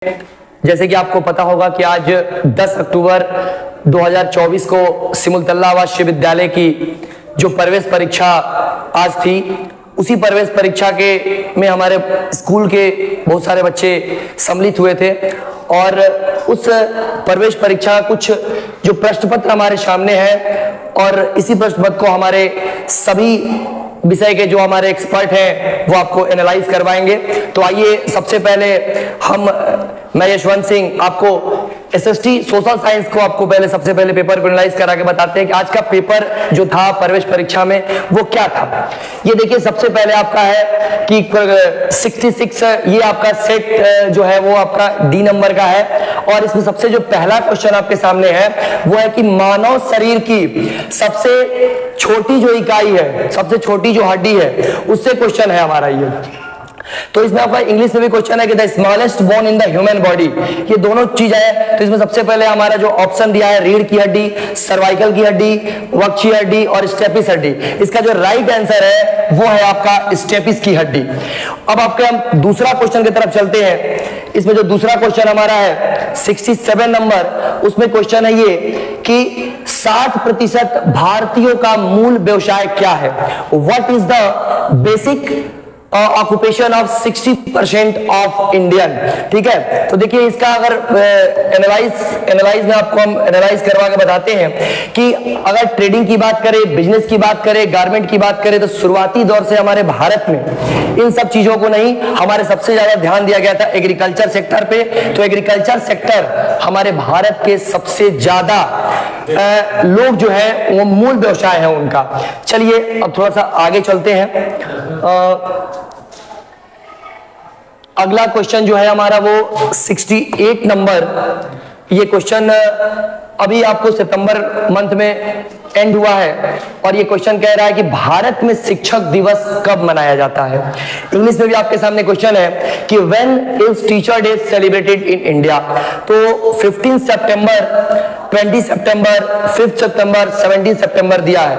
जैसे कि आपको पता होगा कि आज 10 अक्टूबर 2024 को सिमुलतल्ला आवासीय विद्यालय की जो प्रवेश परीक्षा आज थी, उसी प्रवेश परीक्षा के में हमारे स्कूल के बहुत सारे बच्चे सम्मिलित हुए थे और उस प्रवेश परीक्षा का कुछ जो प्रश्न पत्र हमारे सामने है और इसी प्रश्न पत्र को हमारे सभी विषय के जो हमारे एक्सपर्ट हैं वो आपको एनालाइज करवाएंगे। तो आइए सबसे पहले मैं यशवंत सिंह आपको एसएसटी सोशल साइंस को आपको सबसे पहले पेपर को एनालाइज करा के बताते हैं कि आज का पेपर जो था प्रवेश परीक्षा में वो क्या था। ये देखिए, सबसे पहले आपका है कि 66 ये आपका सेट जो है वो आपका डी नंबर का है और इसमें सबसे जो पहला क्वेश्चन आपके सामने है वो है कि मानव शरीर की सबसे छोटी जो इकाई है, सबसे छोटी जो हड्डी है, उससे क्वेश्चन है हमारा ये। तो इसमें आपका इंग्लिश में भी क्वेश्चन है कि the smallest bone in the human body, ये दोनों चीज है। तो इसमें सबसे पहले हमारा जो ऑप्शन दिया है रीढ़ की हड्डी, सर्वाइकल की हड्डी, वक्षीय हड्डी और स्टेपिस हड्डी। इसका जो राइट आंसर है वो है आपका स्टेपिस की हड्डी। अब आपके हम दूसरा क्वेश्चन की तरफ चलते हैं। इसमें जो दूसरा क्वेश्चन हमारा है 67 नंबर, उसमें क्वेश्चन है ये कि 60% भारतीयों का मूल व्यवसाय क्या है। What is the basic occupation of 60% of Indian. ठीक है, तो देखिए इसका अगर एनालाइज में आपको हम एनालाइज करवा के बताते हैं कि अगर ट्रेडिंग की बात करें, बिजनेस की बात करें, गारमेंट की बात करें, तो शुरुआती दौर से हमारे भारत में इन सब चीजों को नहीं, हमारे सबसे ज्यादा ध्यान दिया गया था एग्रीकल्चर सेक्टर पे। तो एग्रीकल्चर सेक्टर हमारे भारत के सबसे ज्यादा लोग जो है वो मूल व्यवसाय है उनका। चलिए अब थोड़ा सा आगे चलते हैं। अगला क्वेश्चन जो है हमारा वो 68 नंबर, ये क्वेश्चन अभी आपको सितंबर मंथ में एंड हुआ है और ये क्वेश्चन कह रहा है कि भारत में शिक्षक दिवस कब मनाया जाता है। इंग्लिश में भी आपके सामने क्वेश्चन है कि when is teacher day celebrated in India. तो 15 सितंबर, 20 सितंबर, 5 सितंबर, 17 सितंबर दिया है।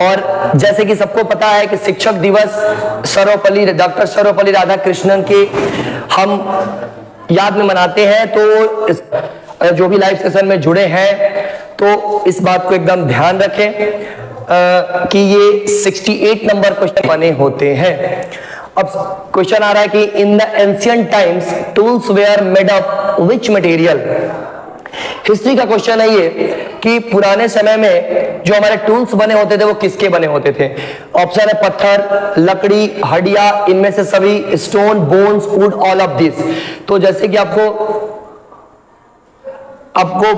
और जैसे कि सबको पता है कि शिक्षक दिवस डॉक्टर सर्वपल्ली राधाकृष्णन के हम याद में मनाते हैं। तो जो भी लाइव सेशन में जुड़े हैं तो इस बात को एकदम ध्यान रखें कि ये 68 नंबर क्वेश्चन बने होते हैं। अब क्वेश्चन आ रहा है कि in the ancient times tools were made of which material. History का क्वेश्चन है ये कि पुराने समय में जो हमारे टूल्स बने होते थे वो किसके बने होते थे। ऑप्शन है पत्थर, लकड़ी, हड्डियां, इनमें से सभी, stone, bones, would, all of this. तो जैसे कि आपको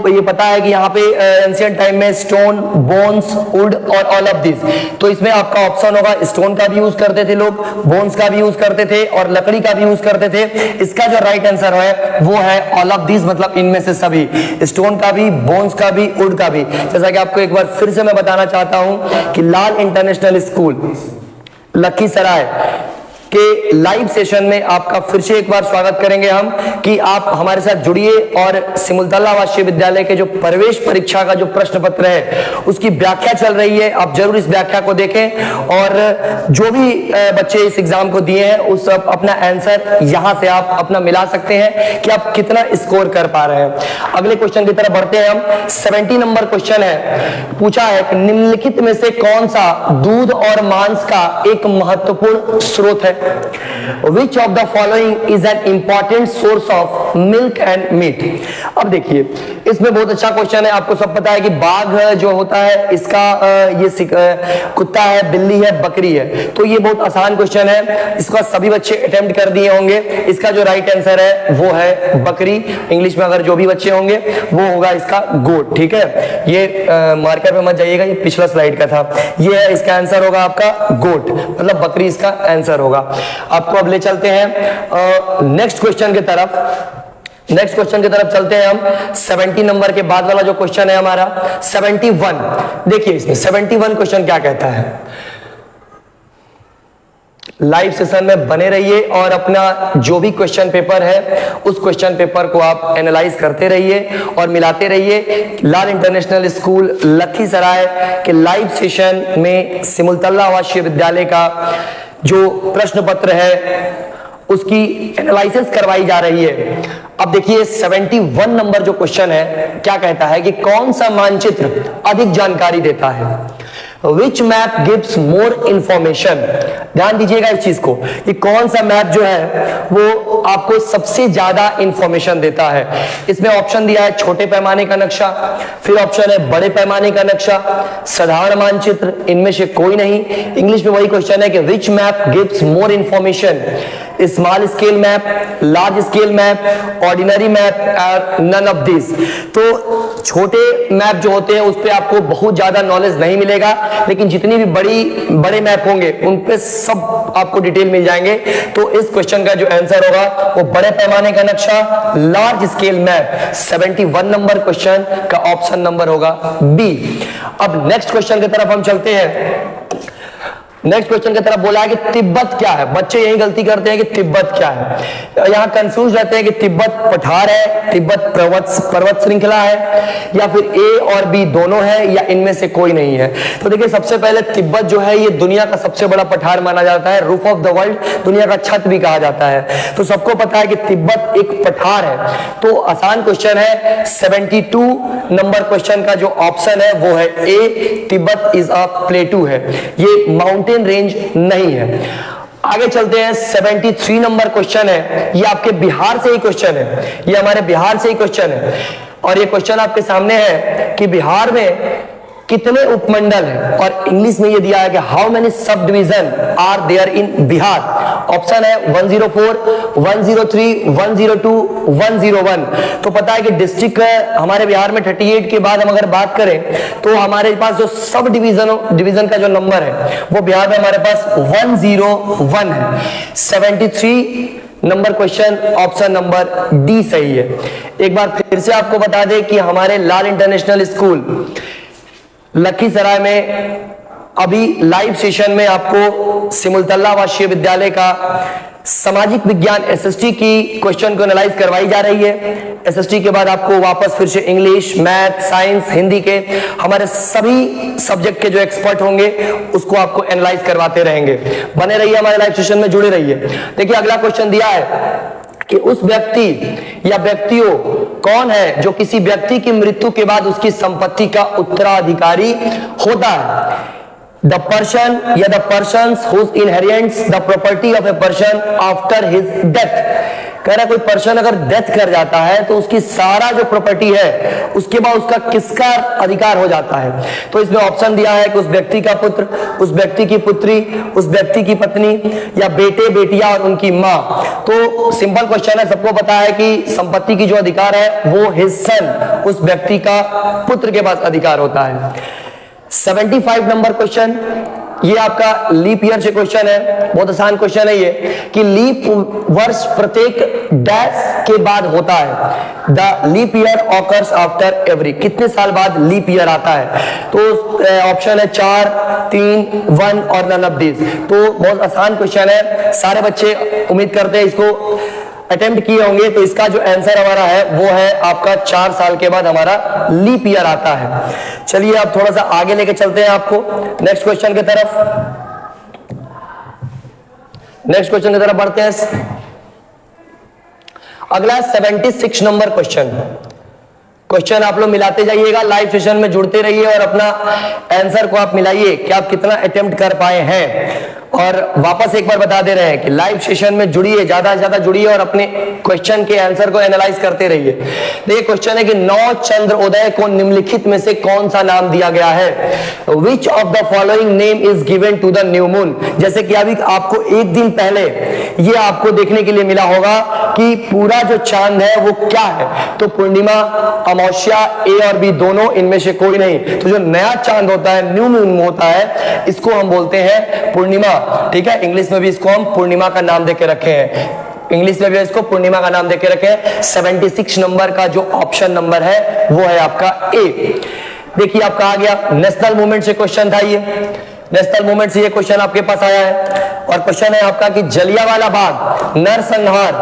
ये पता है कि यहाँ पे एंशिएंट टाइम में स्टोन, बोन्स, वुड और ऑल ऑफ दिस। तो इसमें आपका ऑप्शन होगा स्टोन का भी यूज करते थे लोग, बोन्स का भी यूज करते थे और लकड़ी का भी यूज करते थे। इसका जो राइट आंसर है वो है ऑल ऑफ दिस, मतलब इनमें से सभी, स्टोन का भी, बोन्स का भी, वुड का भी। जैसा कि आपको एक बार फिर से मैं बताना चाहता हूं कि लाल इंटरनेशनल स्कूल लखीसराय के लाइव सेशन में आपका फिर से एक बार स्वागत करेंगे हम कि आप हमारे साथ जुड़िए और सिमुलतल्ला आवासीय विद्यालय के जो प्रवेश परीक्षा का जो प्रश्न पत्र है उसकी व्याख्या चल रही है। आप जरूर इस व्याख्या को देखें और जो भी बच्चे इस एग्जाम को दिए हैं उस अपना आंसर यहां से आप अपना मिला सकते हैं कि आप कितना स्कोर कर पा रहे हैं। अगले क्वेश्चन की तरफ बढ़ते हैं हम। 70 नंबर क्वेश्चन है, पूछा है कि निम्नलिखित में से कौन सा दूध और मांस का एक महत्वपूर्ण स्रोत है। Which of the following is an important source of milk and meat? अब देखिए इसमें बहुत अच्छा क्वेश्चन है। आपको सब पता है कि बाघ जो होता है इसका ये कुत्ता है, बिल्ली है, बकरी है। तो ये बहुत आसान क्वेश्चन है, इसका सभी बच्चे अटेम्प्ट कर दिए होंगे। इसका जो राइट आंसर है वो है बकरी। इंग्लिश में अगर जो भी बच्चे होंगे वो होगा इसका गोट। ठीक है, ये मार्कर पे मत जाइएगा, ये पिछला स्लाइड का था। ये है इसका आंसर होगा आपका गोट, मतलब बकरी इसका आंसर होगा। आपको अब ले चलते हैं नेक्स्ट क्वेश्चन की तरफ चलते हैं हम। 70 नंबर के बाद वाला जो क्वेश्चन है हमारा 71। देखिए इसमें 71 क्वेश्चन क्या कहता है। लाइव सेशन में बने रहिए और अपना जो भी क्वेश्चन पेपर है उस क्वेश्चन पेपर को आप एनालाइज करते रहिए और मिलाते रहिए। लाल इंटरनेशनल स्कूल लखीसराय के लाइव सेशन में सिमुलतल्ला आवासीय विद्यालय का जो प्रश्न पत्र है उसकी एनालिसिस करवाई जा रही है। अब देखिए 71 नंबर जो क्वेश्चन है क्या कहता है कि कौन सा मानचित्र अधिक जानकारी देता है। विच मैप गिव्स मोर इंफॉर्मेशन। ध्यान दीजिएगा इस चीज को कि कौन सा मैप जो है वो आपको सबसे ज्यादा इंफॉर्मेशन देता है। इसमें ऑप्शन दिया है छोटे पैमाने का नक्शा, फिर ऑप्शन है बड़े पैमाने का नक्शा, साधारण मानचित्र, इनमें से कोई नहीं। इंग्लिश में वही क्वेश्चन है कि which map gives more information, small scale map, large scale map, ordinary map और नन ऑफ दिस। तो छोटे मैप जो होते हैं उस पे आपको बहुत ज्यादा नॉलेज नहीं मिलेगा, लेकिन जितनी भी बड़े मैप होंगे उन पे सब आपको डिटेल मिल जाएंगे। तो इस क्वेश्चन का जो आंसर होगा वो बड़े पैमाने का नक्शा, large scale map. 71 number question का ऑप्शन नंबर होगा बी। अब नेक्स्ट क्वेश्चन की तरफ हम चलते हैं। नेक्स्ट क्वेश्चन की तरफ बोला है कि तिब्बत क्या है। बच्चे यही गलती करते हैं कि तिब्बत क्या है, यहां कंफ्यूज रहते हैं कि तिब्बत पठार है, तिब्बत पर्वत श्रृंखला है, या फिर ए और बी दोनों है, या इनमें से कोई नहीं है। तो देखिए सबसे पहले तिब्बत जो है ये दुनिया का सबसे बड़ा पठार माना जाता है, रूफ ऑफ द वर्ल्ड, दुनिया का छत भी कहा जाता है। तो सबको पता है कि तिब्बत एक पठार है। तो आसान क्वेश्चन है, 72 नंबर क्वेश्चन का जो ऑप्शन है वो है ए, तिब्बत इज अ प्लेटू है, ये माउंटेन रेंज नहीं है। आगे चलते हैं, 73 नंबर क्वेश्चन है, ये आपके बिहार से ही क्वेश्चन है, ये हमारे बिहार से ही क्वेश्चन है। और ये क्वेश्चन आपके सामने है कि बिहार में कितने उपमंडल हैं, और इंग्लिश में ये दिया है कि how many sub division are there in Bihar. Option है 104, 103, 102, 101। तो पता है कि डिस्ट्रिक्ट हमारे बिहार में 38 के बाद हम अगर बात करें तो हमारे पास जो सब डिवीजन का जो नंबर है वो बिहार में हमारे पास 101 है। 73 number question option number D सही है। एक बार फिर से आपको बता दें कि हमारे लाल इंटरनेशनल स्कूल लखीसराय में अभी लाइव सेशन में आपको सिमुलतला आवासीय विद्यालय का सामाजिक विज्ञान एसएसटी की क्वेश्चन को एनालाइज करवाई जा रही है। एसएसटी के बाद आपको वापस फिर से इंग्लिश, मैथ, साइंस, हिंदी के हमारे सभी सब्जेक्ट के जो एक्सपर्ट होंगे उसको आपको एनालाइज करवाते रहेंगे। बने रहिए हमारे लाइव सेशन में, जुड़े रहिए। देखिए अगला क्वेश्चन दिया है कि उस व्यक्ति या व्यक्तियों कौन है जो किसी व्यक्ति की मृत्यु के बाद उसकी संपत्ति का उत्तराधिकारी होता है। द पर्सन या the persons whose inherits the property of a person after his death. कह रहा कोई पर्सन अगर डेथ कर जाता है तो उसकी सारा जो प्रॉपर्टी है उसके बाद उसका किसका अधिकार हो जाता है। तो इसमें ऑप्शन दिया है कि उस व्यक्ति का पुत्र, उस व्यक्ति की पुत्री, उस व्यक्ति की पत्नी, या बेटे बेटियां और उनकी मां। तो सिंपल क्वेश्चन है, सबको पता है कि संपत्ति की जो अधिकार है वो हिज सन, उस व्यक्ति का पुत्र के पास अधिकार होता है। 75 नंबर क्वेश्चन, ये आपका लीप ईयर से क्वेश्चन है। बहुत आसान क्वेश्चन है ये कि लीप वर्ष प्रत्येक डैश के बाद होता है। The leap year occurs after every, कितने साल बाद लीप ईयर आता है। तो ऑप्शन है 4, 3, 1 और नन ऑफ दिस। तो बहुत आसान क्वेश्चन है, सारे बच्चे उम्मीद करते हैं इसको अटेम्प्ट किए होंगे। तो इसका जो आंसर हमारा है वो है आपका 4 साल के बाद हमारा लीप ईयर आता है। चलिए अब थोड़ा सा आगे लेके चलते हैं आपको नेक्स्ट क्वेश्चन की तरफ। नेक्स्ट क्वेश्चन की तरफ बढ़ते हैं। अगला 76 नंबर क्वेश्चन। क्वेश्चन आप लोग मिलाते जाइएगा, लाइव सेशन में जुड़ते रहिए और अपना आंसर को आप मिलाइए कि आप कितना अटेम्प्ट कर पाए हैं। और वापस एक बार बता दे रहे हैं कि लाइव सेशन में जुड़िए, ज्यादा से ज्यादा जुड़िए और अपने क्वेश्चन के आंसर को एनालाइज करते रहिए। देखिए क्वेश्चन है कि 9 चंद्रोदय को निम्नलिखित में से कौन सा नाम दिया गया है। Which of the following name is given to the new moon. जैसे कि अभी आपको एक दिन पहले ये आपको देखने के लिए मिला होगा कि पूरा जो चांद है वो क्या है। तो पूर्णिमा, अमावस्या, ए और बी दोनों, इनमें से कोई नहीं। तो जो नया चांद होता है, न्यू मून होता है, इसको हम बोलते हैं पूर्णिमा। ठीक है, इंग्लिश में भी इसको हम पूर्णिमा का नाम देके रखे हैं। इंग्लिश में भी इसको पूर्णिमा का नाम देके रखे हैं। 76 नंबर का जो ऑप्शन नंबर है वो है आपका ए। देखिए आपका आ गया नेशनल मूवमेंट से क्वेश्चन था ये। नेशनल मूवमेंट से ये क्वेश्चन आपके पास आया है और क्वेश्चन है आपका कि जलियांवाला बाग नरसंहार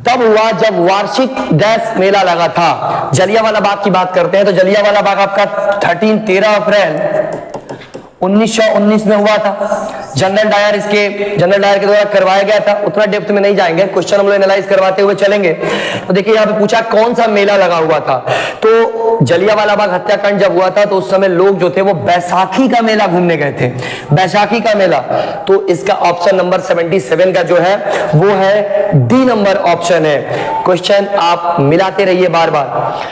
तब हुआ जब वार्षिक डैश मेला लगा था। जलियांवाला बाग की बात करते हैं तो जलियांवाला बाग आपका 13 अप्रैल 1919 में हुआ था। जनरल डायर के द्वारा करवाया गया था। उतना डेप्थ में नहीं जाएंगे, क्वेश्चन हम लोग एनालाइज करवाते हुए चलेंगे। तो देखिए यहाँ पे पूछा कौन सा मेला लगा हुआ था, तो जलियांवाला बाग हत्याकांड जब हुआ था तो उस समय लोग जो थे वो बैसाखी का मेला घूमने गए थे, बैसाखी का मेला। तो इसका ऑप्शन नंबर 77 का जो है वो है डी नंबर ऑप्शन है। क्वेश्चन आप मिलाते रहिए बार बार।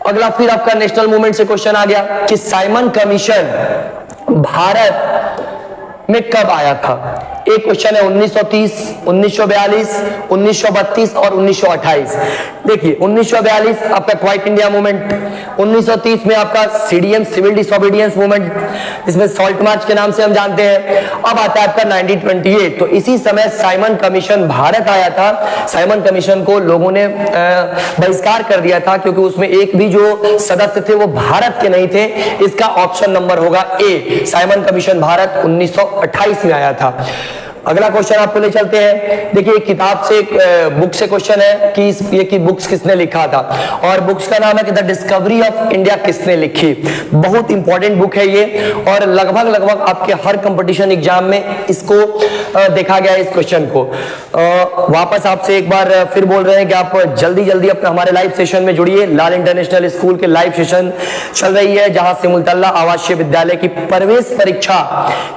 अगला फिर आपका नेशनल मूवमेंट से क्वेश्चन आ गया कि साइमन कमीशन भारत में कब आया था। एक क्वेश्चन है 1930, 1942, 1932 और 1928। देखिए 1942 आपका क्वाइट इंडिया मूवमेंट, 1930 में आपका सीडीएम सिविल डिसोबीडियंस मूवमेंट, इसमें सॉल्ट मार्च के नाम से हम जानते हैं। अब आता है आपका 1928, तो इसी समय साइमन कमीशन भारत आया था। साइमन कमीशन को लोगों ने बहिष्कार कर दिया था क्योंकि उसमें एक भी जो सदस्य थे वो भारत के नहीं थे। इसका ऑप्शन नंबर होगा ए, साइमन कमीशन भारत 1928 में आया था। अगला क्वेश्चन आपको ले चलते हैं। देखिए किताब से बुक से क्वेश्चन है कि ये की बुक्स किसने लिखा था, और बुक्स का नाम है कि द डिस्कवरी ऑफ इंडिया किसने लिखी। बहुत इंपॉर्टेंट बुक है ये, और लगभग आपके हर कंपटीशन एग्जाम में इसको देखा गया है इस क्वेश्चन को। वापस आपसे एक बार फिर बोल रहे हैं कि आप जल्दी अपना हमारे लाइव सेशन में जुड़िए। लाल इंटरनेशनल स्कूल के लाइव सेशन चल रही है जहां सिमुलतल्ला आवासीय विद्यालय की प्रवेश परीक्षा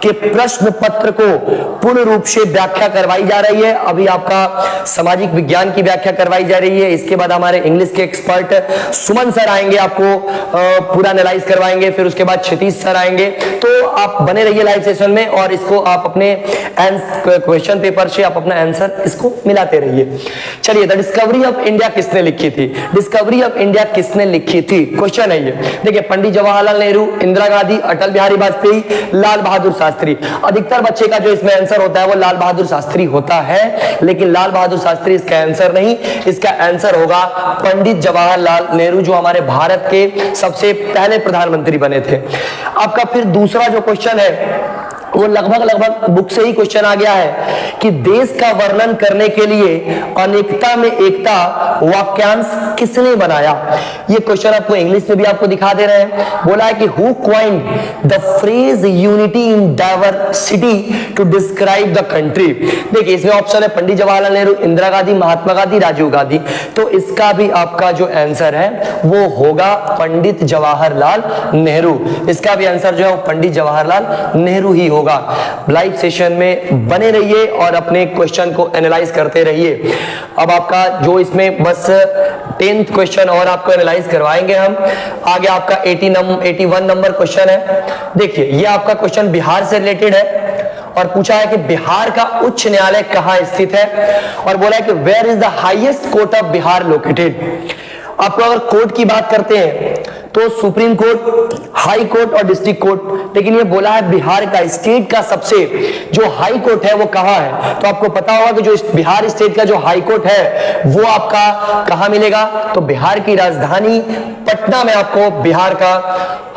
के प्रश्न पत्र को पूर्ण रूप से व्याख्या करवाई जा रही है। अभी आपका सामाजिक विज्ञान की व्याख्या करवाई जा रही है। इसके बाद हमारे इंग्लिश के एक्सपर्ट सुमन सर आएंगे, आपको पूरा एनालाइज करवाएंगे। फिर उसके बाद क्षितिज सर आएंगे। तो आप बने रहिए लाइव सेशन में, और इसको आप अपने क्वेश्चन पेपर से आप अपना आंसर इसको मिलाते रहिए। चलिए, द डिस्कवरी ऑफ इंडिया किसने लिखी थी, डिस्कवरी ऑफ इंडिया किसने लिखी थी, क्वेश्चन है ये। देखिए पंडित जवाहरलाल नेहरू, इंदिरा गांधी, अटल बिहारी वाजपेयी, लाल बहादुर शास्त्री। अधिकतर बच्चे का जो इसमें आंसर होता है वो लाल बहादुर शास्त्री होता है, लेकिन लाल बहादुर शास्त्री इसका आंसर नहीं। इसका आंसर होगा पंडित जवाहरलाल नेहरू, जो हमारे भारत के सबसे पहले प्रधानमंत्री बने थे। आपका फिर दूसरा जो क्वेश्चन है वो लगभग बुक से ही क्वेश्चन आ गया है कि देश का वर्णन करने के लिए अनेकता में एकता वाक्यांश किसने बनाया। ये क्वेश्चन आपको इंग्लिश में भी आपको दिखा दे रहे हैं। बोला है कि who coined the phrase unity in diversity to describe the country. देखिए इसमें ऑप्शन है पंडित जवाहरलाल नेहरू, इंदिरा गांधी, महात्मा गांधी, राजीव गांधी। तो इसका भी आपका जो आंसर है वो होगा पंडित जवाहरलाल नेहरू। इसका भी आंसर जो है वो पंडित जवाहरलाल नेहरू ही होगा। लाइव सेशन में बने रहिए और अपने क्वेश्चन को एनालाइज करते रहिए। अब आपका जो इसमें बस 10th क्वेश्चन और आपको एनालाइज करवाएंगे हम। आगे आपका 81 नंबर क्वेश्चन है। देखिए ये आपका क्वेश्चन बिहार से रिलेटेड है और पूछा है कि बिहार का उच्च न्यायालय कहां स्थित है, और बोला है कि where is the highest court of Bihar located. आपको अगर कोर्ट की बात करते हैं तो सुप्रीम कोर्ट, हाई कोर्ट और डिस्ट्रिक्ट कोर्ट, लेकिन ये बोला है बिहार का स्टेट का सबसे जो हाई कोर्ट है वो कहां है। तो आपको पता होगा कि जो बिहार स्टेट का जो हाई कोर्ट है वो आपका कहां मिलेगा, तो बिहार की राजधानी पटना में आपको बिहार का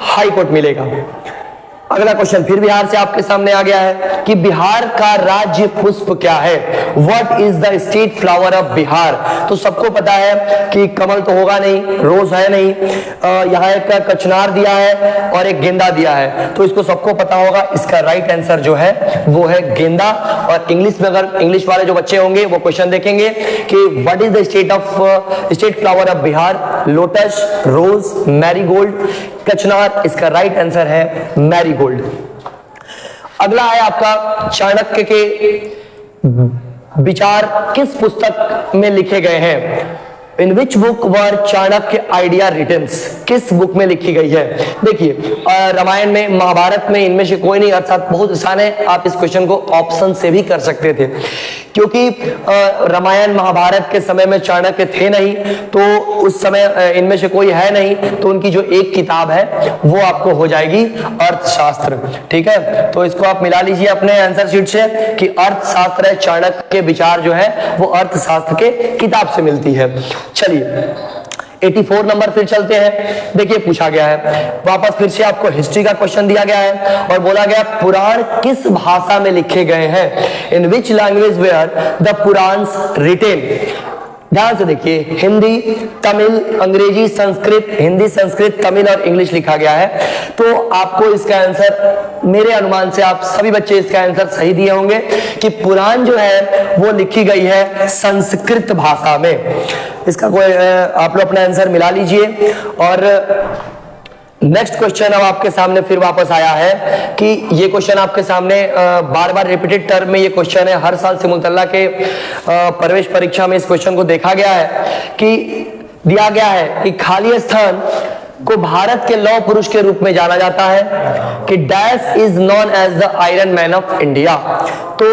हाई कोर्ट मिलेगा। अगला क्वेश्चन फिर बिहार से आपके सामने आ गया है कि बिहार का राज्य पुष्प क्या है, what is the state flower of Bihar. तो सबको पता है कि कमल तो होगा नहीं, रोज है नहीं, यहाँ एक कचनार दिया है और एक गेंदा दिया है, तो इसको सबको पता होगा। इसका राइट आंसर जो है वो है गेंदा। और इंग्लिश में अगर इंग्लिश वाले जो बच्चे होंगे वो क्वेश्चन देखेंगे कि what is the state flower of Bihar, lotus, rose, marigold, kachnar. इसका राइट आंसर है मैरीगोल्ड। अगला है आपका चाणक्य के विचार किस पुस्तक में लिखे गए हैं। In which book were Chanakya idea written, किस बुक में लिखी गई है। देखिए रामायण में, महाभारत में, इनमें से कोई नहीं। अर्थात बहुत आसान है, आप इस क्वेश्चन को ऑप्शन से भी कर सकते थे, क्योंकि रामायण महाभारत के समय में चाणक्य थे नहीं, तो उस समय इनमें से कोई है नहीं, तो उनकी जो एक किताब है वो आपको हो जाएगी अर्थशास्त्र। ठीक है, तो इसको आप मिला लीजिए अपने आंसर शीट से कि अर्थशास्त्र है, चाणक्य के विचार जो है वो अर्थशास्त्र के किताब से मिलती है। चलिए 84 नंबर फिर चलते हैं। देखिए पूछा गया है वापस फिर से आपको हिस्ट्री का क्वेश्चन दिया गया है और बोला गया पुराण किस भाषा में लिखे गए हैं। In which language were the Puranas written. ध्यान से देखिए, हिंदी, तमिल, अंग्रेजी, संस्कृत, हिंदी, संस्कृत, तमिल और इंग्लिश लिखा गया है। तो आपको इसका आंसर, मेरे अनुमान से आप सभी बच्चे इसका आंसर सही दिए होंगे कि पुराण जो है वो लिखी गई है संस्कृत भाषा में। इसका कोई आप लोग अपना आंसर मिला लीजिए। और नेक्स्ट क्वेश्चन अब आपके सामने फिर वापस आया है कि ये क्वेश्चन आपके सामने बार बार रिपीटेड टर्म में ये क्वेश्चन है, हर साल सिमुलतल्ला के प्रवेश परीक्षा में इस क्वेश्चन को देखा गया है कि दिया गया है कि खाली स्थान को भारत के लौह पुरुष के रूप में जाना जाता है कि dash is known as the iron man of India. तो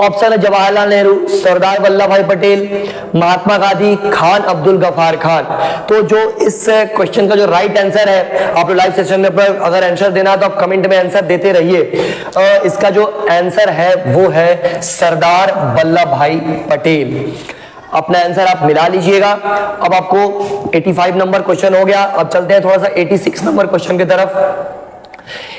ऑप्शन है जवाहरलाल नेहरू, सरदार वल्लभ भाई पटेल, महात्मा गांधी, खान अब्दुल गफार खान। तो जो इस क्वेश्चन का जो राइट आंसर है, आप लोग लाइव सेशन में अगर आंसर देना है तो आप कमेंट में आंसर देते रहिए। इसका जो आंसर है वो है सरदार वल्लभ भाई पटेल। अपना आंसर आप मिला लीजिएगा। अब आपको 85 नंबर क्वेश्चन हो गया। अब चलते हैं थोड़ा सा 86 नंबर क्वेश्चन की तरफ।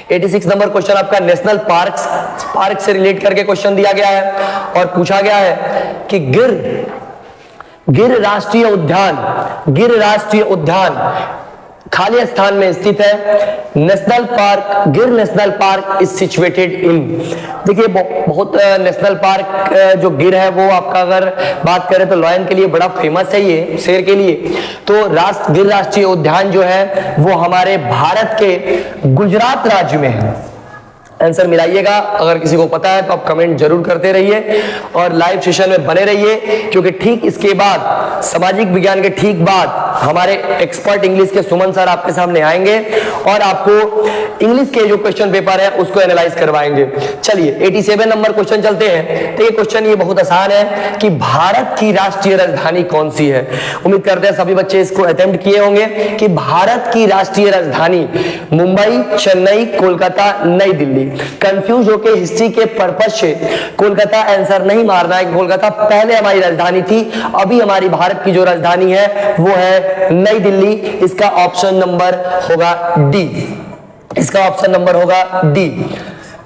86 नंबर क्वेश्चन आपका नेशनल पार्क से रिलेट करके क्वेश्चन दिया गया है और पूछा गया है कि गिर राष्ट्रीय उद्यान खाली स्थान में स्थित है। नेशनल पार्क, गिर national park is situated in. देखिए बहुत नेशनल पार्क जो गिर है वो आपका अगर बात करें तो लॉयन के लिए बड़ा फेमस है, ये शेर के लिए। तो गिर राष्ट्रीय उद्यान जो है वो हमारे भारत के गुजरात राज्य में है। आंसर मिलाइएगा। अगर किसी को पता है तो आप कमेंट जरूर करते रहिए और लाइव सेशन में बने रहिए, क्योंकि ठीक इसके बाद सामाजिक विज्ञान के ठीक बाद हमारे एक्सपर्ट इंग्लिश के सुमन सर आपके सामने आएंगे और आपको इंग्लिश के जो क्वेश्चन पेपर है उसको एनालाइज करवाएंगे। चलिए 87 नंबर क्वेश्चन चलते हैं। तो ये क्वेश्चन ये बहुत आसान है कि भारत की राष्ट्रीय राजधानी कौन सी है। उम्मीद करते हैं सभी बच्चे इसको अटेम्प्ट किए होंगे कि भारत की राष्ट्रीय राजधानी मुंबई, चेन्नई, कोलकाता, नई दिल्ली। कंफ्यूज होके हिस्ट्री के पर्पस से कोलकाता आंसर नहीं मारना है। कोलकाता पहले हमारी राजधानी थी, अभी हमारी भारत की जो राजधानी है वो है नई दिल्ली। इसका ऑप्शन नंबर होगा डी। इसका ऑप्शन नंबर होगा डी।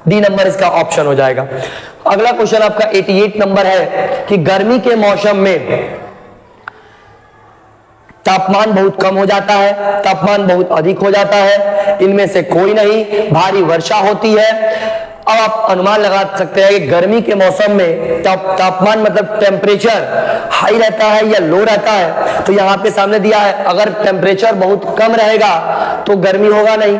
डी नंबर इसका ऑप्शन हो जाएगा। अगला क्वेश्चन आपका 88 नंबर है कि गर्मी के मौसम में तापमान बहुत कम हो जाता है, तापमान बहुत अधिक हो जाता है, इनमें से कोई नहीं। भारी वर्षा होती है। अब आप अनुमान लगा सकते हैं कि गर्मी के मौसम में तापमान मतलब टेम्परेचर हाई रहता है या लो रहता है। तो यहाँ पे सामने दिया है, अगर टेम्परेचर बहुत कम रहेगा तो गर्मी होगा नहीं,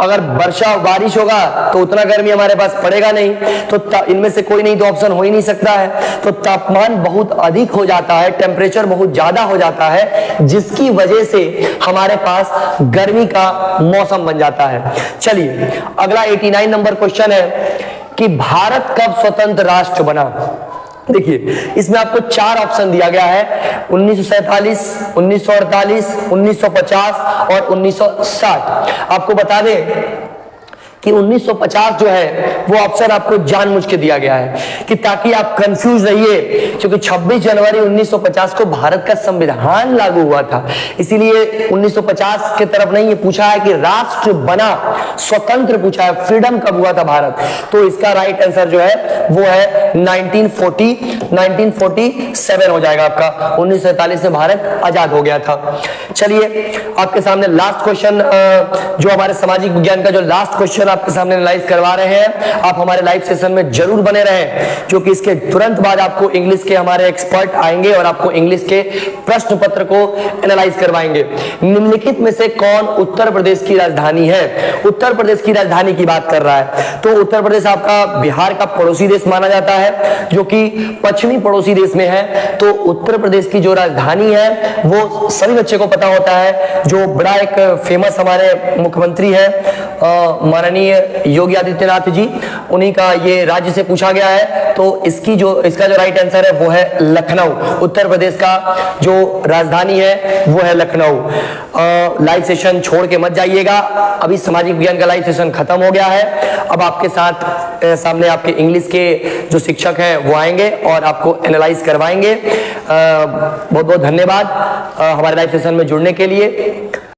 अगर बारिश होगा तो उतना गर्मी हमारे पास पड़ेगा नहीं। तो इनमें से कोई नहीं, तो ऑप्शन हो ही नहीं सकता है। तो तापमान बहुत अधिक हो जाता है, टेम्परेचर बहुत ज्यादा हो जाता है, जिसकी वजह से हमारे पास गर्मी का मौसम बन जाता है। चलिए अगला 89 नंबर क्वेश्चन है कि भारत कब स्वतंत्र राष्ट्र बना। देखिए इसमें आपको 4 ऑप्शन दिया गया है, 1947, 1948, 1950 और 1960। आपको बता दें कि 1950 जो है वो ऑप्शन आपको जानबूझ के दिया गया है कि ताकि आप कंफ्यूज रहिए, क्योंकि 26 जनवरी 1950 को भारत का संविधान लागू हुआ था। इसीलिए 1950 के तरफ नहीं, ये पूछा है कि राष्ट्र बना, स्वतंत्र पूछा है, फ्रीडम कब हुआ था भारत। तो इसका राइट आंसर जो है वो है 1947 हो जाएगा आपका। 1947 में भारत आजाद हो गया था। चलिए आपके सामने लास्ट क्वेश्चन, जो हमारे सामाजिक विज्ञान का जो लास्ट क्वेश्चन आपके सामने एनालाइज करवा रहे हैं। आप हमारे लाइव सेशन में जरूर बने रहें, क्योंकि इसके तुरंत बाद आपको इंग्लिश के हमारे एक्सपर्ट आएंगे और आपको इंग्लिश के प्रश्न पत्र को एनालाइज करवाएंगे। निम्नलिखित में से कौन उत्तर प्रदेश की राजधानी है। उत्तर प्रदेश की राजधानी की बात कर रहा है तो उत्तर प्रदेश आपका बिहार का पड़ोसी देश माना जाता है, जो कि पश्चिमी पड़ोसी देश में है। तो उत्तर प्रदेश की जो राजधानी है वो सभी बच्चे को पता होता है, जो बड़ा एक फेमस हमारे मुख्यमंत्री है माननीय योगी आदित्यनाथ जी, उन्हीं का ये राज्य से पूछा गया है। तो इसका जो राइट आंसर है वो है लखनऊ। उत्तर प्रदेश का जो राजधानी है वो है लखनऊ। लाइव सेशन छोड़ के मत जाइएगा, अभी सामाजिक विज्ञान का लाइव सेशन खत्म हो गया है। अब आपके साथ सामने आपके इंग्लिश के जो शिक्षक हैं वो आएंगे और आपको एनालाइज करवाएंगे। बहुत बहुत धन्यवाद हमारे लाइव सेशन में जुड़ने के लिए।